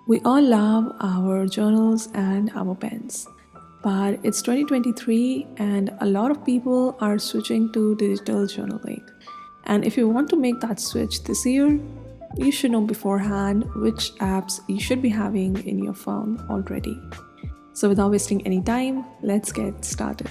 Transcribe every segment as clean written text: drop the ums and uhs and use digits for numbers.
We all love our journals and our pens, but it's 2023 and a lot of people are switching to digital journaling. And if you want to make that switch this year, you should know beforehand which apps you should be having in your phone already. So, without wasting any time, let's get started.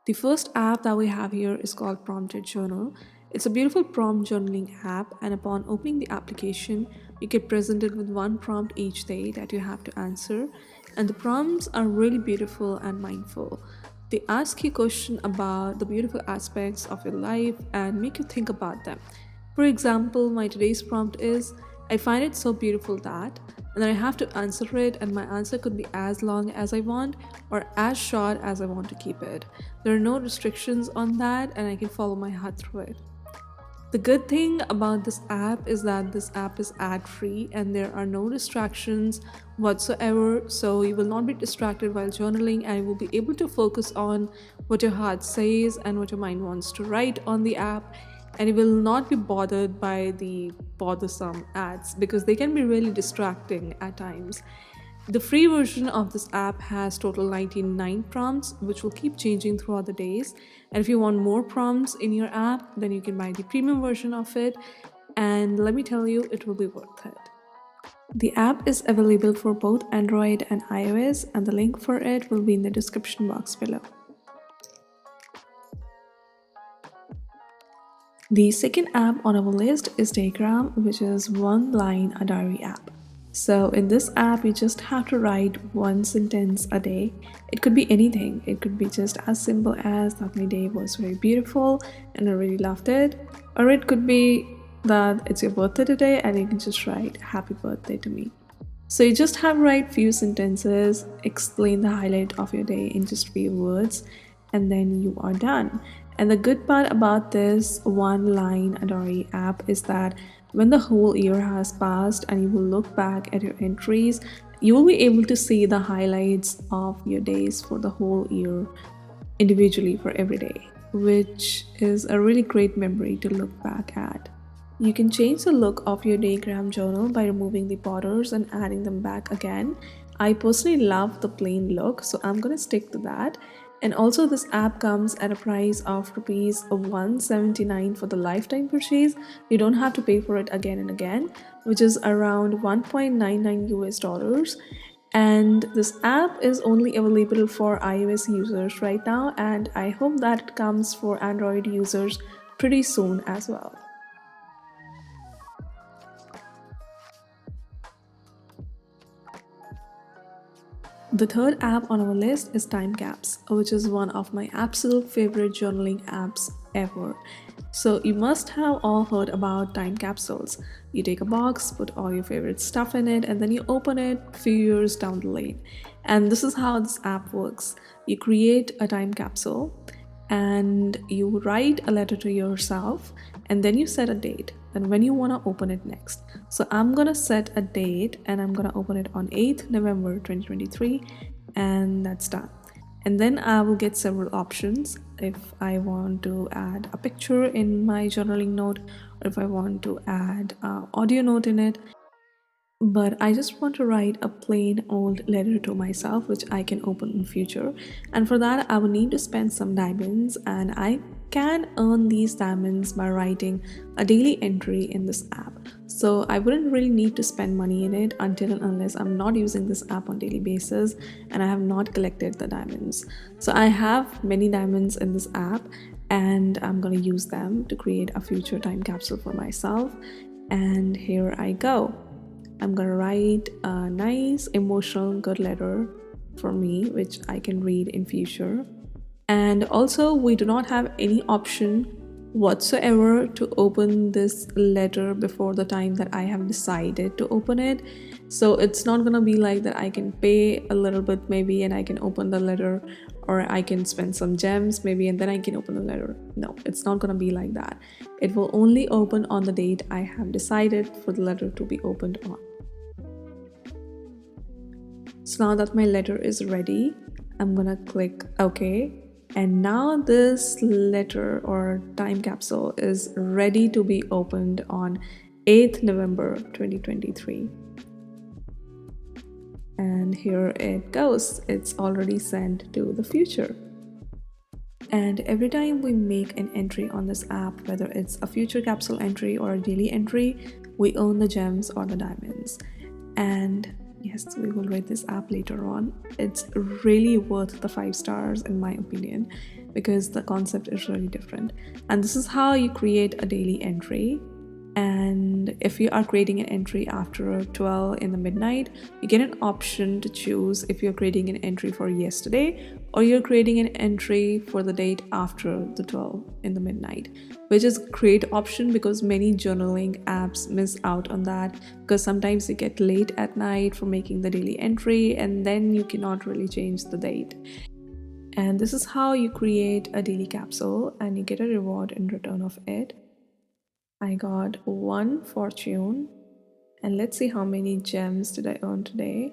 The first app that we have here is called Prompted Journal. It's a beautiful prompt journaling app, and upon opening the application, you get presented with one prompt each day that you have to answer. And the prompts are really beautiful and mindful. They ask you questions about the beautiful aspects of your life and make you think about them. For example, my today's prompt is I find it so beautiful that, and then I have to answer it, and my answer could be as long as I want or as short as I want to keep it. There are no restrictions on that, and I can follow my heart through it. The good thing about this app is that this app is ad free and there are no distractions whatsoever, so you will not be distracted while journaling and you will be able to focus on what your heart says and what your mind wants to write on the app, and you will not be bothered by the bothersome ads because they can be really distracting at times. The free version of this app has total 99 prompts, which will keep changing throughout the days. And if you want more prompts in your app, then you can buy the premium version of it. And let me tell you, it will be worth it. The app is available for both Android and iOS, and the link for it will be in the description box below. The second app on our list is Daygram, which is one line a diary app. So in this app, you just have to write one sentence a day. It could be anything. It could be just as simple as that my day was very beautiful and I really loved it. Or it could be that it's your birthday today and you can just write happy birthday to me. So you just have to write few sentences, explain the highlight of your day in just few words, and then you are done. And the good part about this one line Adori app is that when the whole year has passed and you will look back at your entries, you will be able to see the highlights of your days for the whole year individually for every day, which is a really great memory to look back at. You can change the look of your daygram journal by removing the borders and adding them back again. I personally love the plain look, so I'm gonna stick to that. And also this app comes at a price of rupees 179 for the lifetime purchase. You don't have to pay for it again and again, which is around 1.99 US dollars. And this app is only available for iOS users right now, and I hope that it comes for Android users pretty soon as well. The third app on our list is Time Caps, which is one of my absolute favorite journaling apps ever. So you must have all heard about time capsules. You take a box, put all your favorite stuff in it, and then you open it a few years down the lane. And this is how this app works. You create a time capsule and you write a letter to yourself, and then you set a date and when you want to open it next. So I'm gonna set a date and I'm gonna open it on 8th November 2023, and that's done. And then I will get several options if I want to add a picture in my journaling note or if I want to add an audio note in it. But I just want to write a plain old letter to myself which I can open in future, and for that I will need to spend some diamonds, and I can earn these diamonds by writing a daily entry in this app. So I wouldn't really need to spend money in it until and unless I'm not using this app on daily basis and I have not collected the diamonds. So I have many diamonds in this app and I'm going to use them to create a future time capsule for myself. And here I go. I'm gonna write a nice emotional good letter for me which I can read in future. And also we do not have any option whatsoever to open this letter before the time that I have decided to open it. So it's not gonna be like that I can pay a little bit maybe and I can open the letter, or I can spend some gems maybe and then I can open the letter. No, it's not gonna be like that. It will only open on the date I have decided for the letter to be opened on. So now that my letter is ready, I'm gonna click OK. And now this letter or time capsule is ready to be opened on 8th November 2023. And here it goes. It's already sent to the future. And every time we make an entry on this app, whether it's a future capsule entry or a daily entry, we earn the gems or the diamonds. And yes, we will rate this app later on. It's really worth the 5 stars in my opinion, because the concept is really different. And this is how you create a daily entry. And if you are creating an entry after 12 in the midnight, you get an option to choose if you're creating an entry for yesterday or you're creating an entry for the date after the 12 in the midnight, which is a great option because many journaling apps miss out on that, because sometimes you get late at night for making the daily entry and then you cannot really change the date. And this is how you create a daily capsule and you get a reward in return of it. I got 1 fortune, and let's see how many gems did I earn today.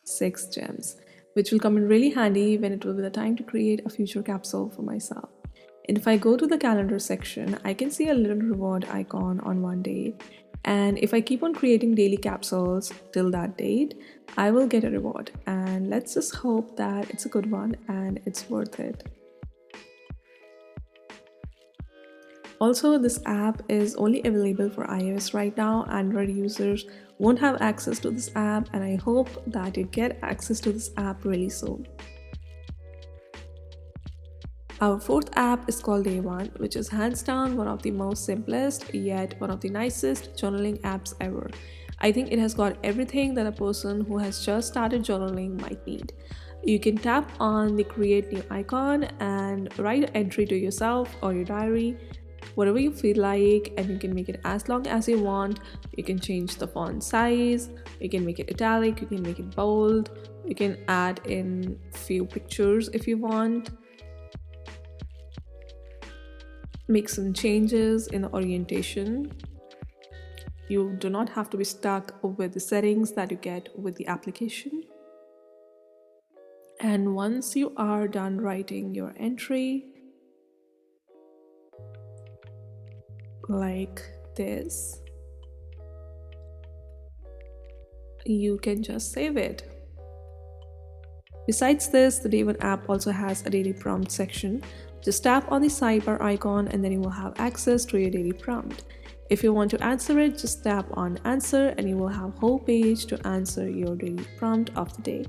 6 gems, which will come in really handy when it will be the time to create a future capsule for myself. And if I go to the calendar section, I can see a little reward icon on one day. And if I keep on creating daily capsules till that date, I will get a reward. And let's just hope that it's a good one and it's worth it. Also, this app is only available for iOS right now. Android users won't have access to this app, and I hope that you get access to this app really soon. Our 4th app is called Day1, which is hands down one of the most simplest yet one of the nicest journaling apps ever. I think it has got everything that a person who has just started journaling might need. You can tap on the create new icon and write an entry to yourself or your diary, whatever you feel like, and you can make it as long as you want. You can change the font size, you can make it italic, you can make it bold, you can add in few pictures if you want, make some changes in the orientation. You do not have to be stuck with the settings that you get with the application. And once you are done writing your entry, like this, you can just save it. Besides this, the Day1 app also has a daily prompt section. Just tap on the sidebar icon and then you will have access to your daily prompt. If you want to answer it, just tap on answer and you will have a whole page to answer your daily prompt of the day.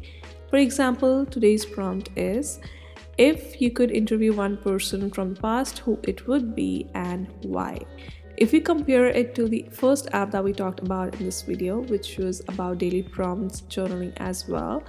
For example, today's prompt is, if you could interview one person from the past, who it would be and why? If we compare it to the first app that we talked about in this video, which was about daily prompts journaling as well,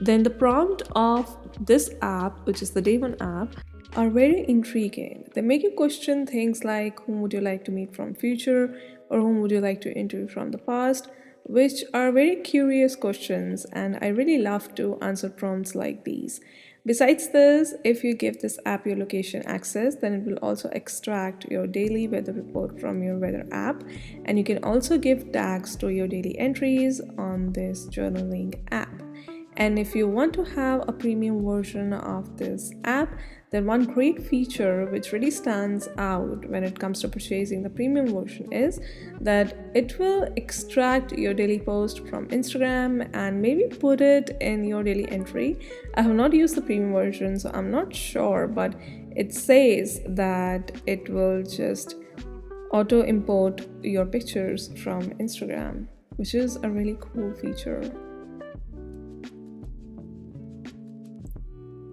then the prompt of this app, which is the Day1 app, are very intriguing. They make you question things like whom would you like to meet from future or whom would you like to interview from the past, which are very curious questions, and I really love to answer prompts like these. Besides this, if you give this app your location access, then it will also extract your daily weather report from your weather app, and you can also give tags to your daily entries on this journaling app. And if you want to have a premium version of this app, then one great feature which really stands out when it comes to purchasing the premium version is that it will extract your daily post from Instagram and maybe put it in your daily entry. I have not used the premium version, so I'm not sure, but it says that it will just auto import your pictures from Instagram, which is a really cool feature.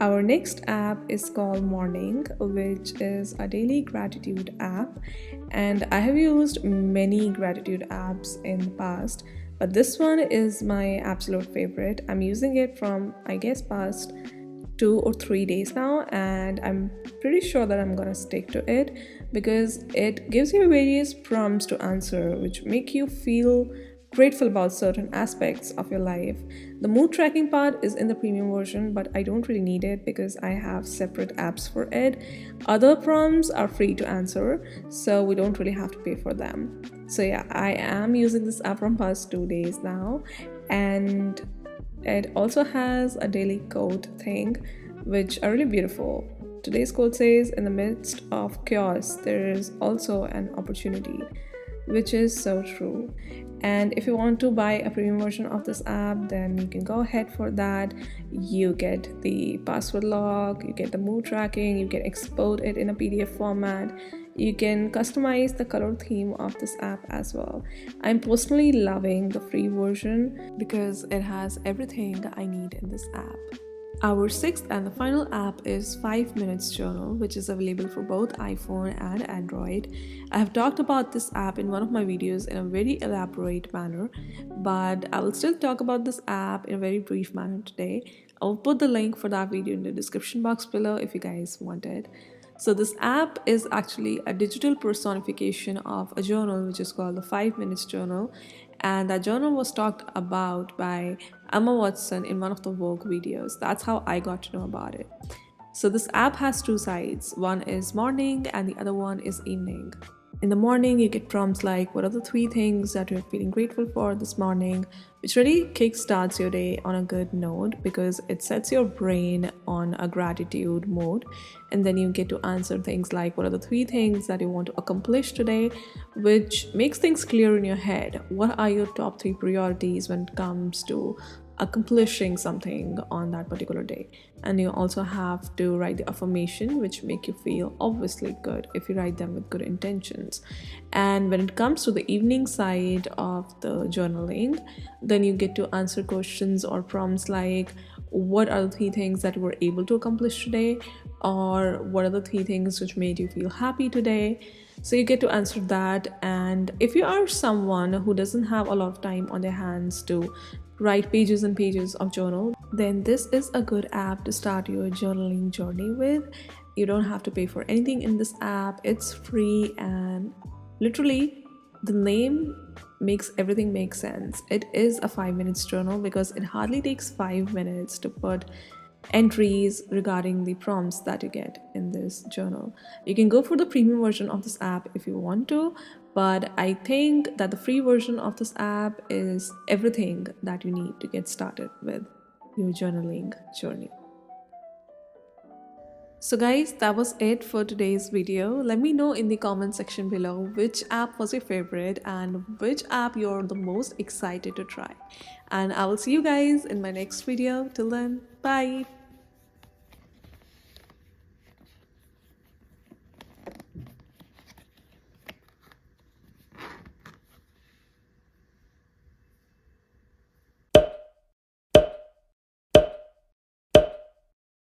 Our next app is called Morning, which is a daily gratitude app, and I have used many gratitude apps in the past, but this one is my absolute favorite. I'm using it from, I guess, past 2 or 3 days now, and I'm pretty sure that I'm gonna stick to it because it gives you various prompts to answer which make you feel grateful about certain aspects of your life. The mood tracking part is in the premium version, but I don't really need it because I have separate apps for it. Other prompts are free to answer, so we don't really have to pay for them. So yeah, I am using this app from past 2 days now, and it also has a daily quote thing, which are really beautiful. Today's quote says, "In the midst of chaos, there is also an opportunity," which is so true. And if you want to buy a premium version of this app, then you can go ahead for that. You get the password lock, you get the mood tracking, you can export it in a PDF format, you can customize the color theme of this app as well. I'm personally loving the free version because it has everything I need in this app. Our sixth and the final app is 5 Minutes Journal, which is available for both iPhone and Android. I have talked about this app in one of my videos in a very elaborate manner, but I will still talk about this app in a very brief manner today. I will put the link for that video in the description box below if you guys want it. So this app is actually a digital personification of a journal which is called the 5 Minutes Journal, and that journal was talked about by Emma Watson in one of the Vogue videos. That's how I got to know about it. So this app has two sides. One is morning and the other one is evening. In the morning, you get prompts like, what are the 3 things that you're feeling grateful for this morning, which really kickstarts your day on a good note because it sets your brain on a gratitude mode. And then you get to answer things like, what are the 3 things that you want to accomplish today, which makes things clear in your head. What are your top 3 priorities when it comes to accomplishing something on that particular day? And you also have to write the affirmation which make you feel obviously good if you write them with good intentions. And when it comes to the evening side of the journaling, then you get to answer questions or prompts like, what are the 3 things that you were able to accomplish today, or what are the 3 things which made you feel happy today. So you get to answer that. And if you are someone who doesn't have a lot of time on their hands to write pages and pages of journal, then this is a good app to start your journaling journey with. You don't have to pay for anything in this app. It's free, and literally the name makes everything make sense. It is a 5 minutes journal because it hardly takes 5 minutes to put entries regarding the prompts that you get in this journal. You can go for the premium version of this app if you want to, but I think that the free version of this app is everything that you need to get started with your journaling journey. So guys, that was it for today's video. Let me know in the comment section below which app was your favorite and which app you're the most excited to try. And I will see you guys in my next video. Till then, bye!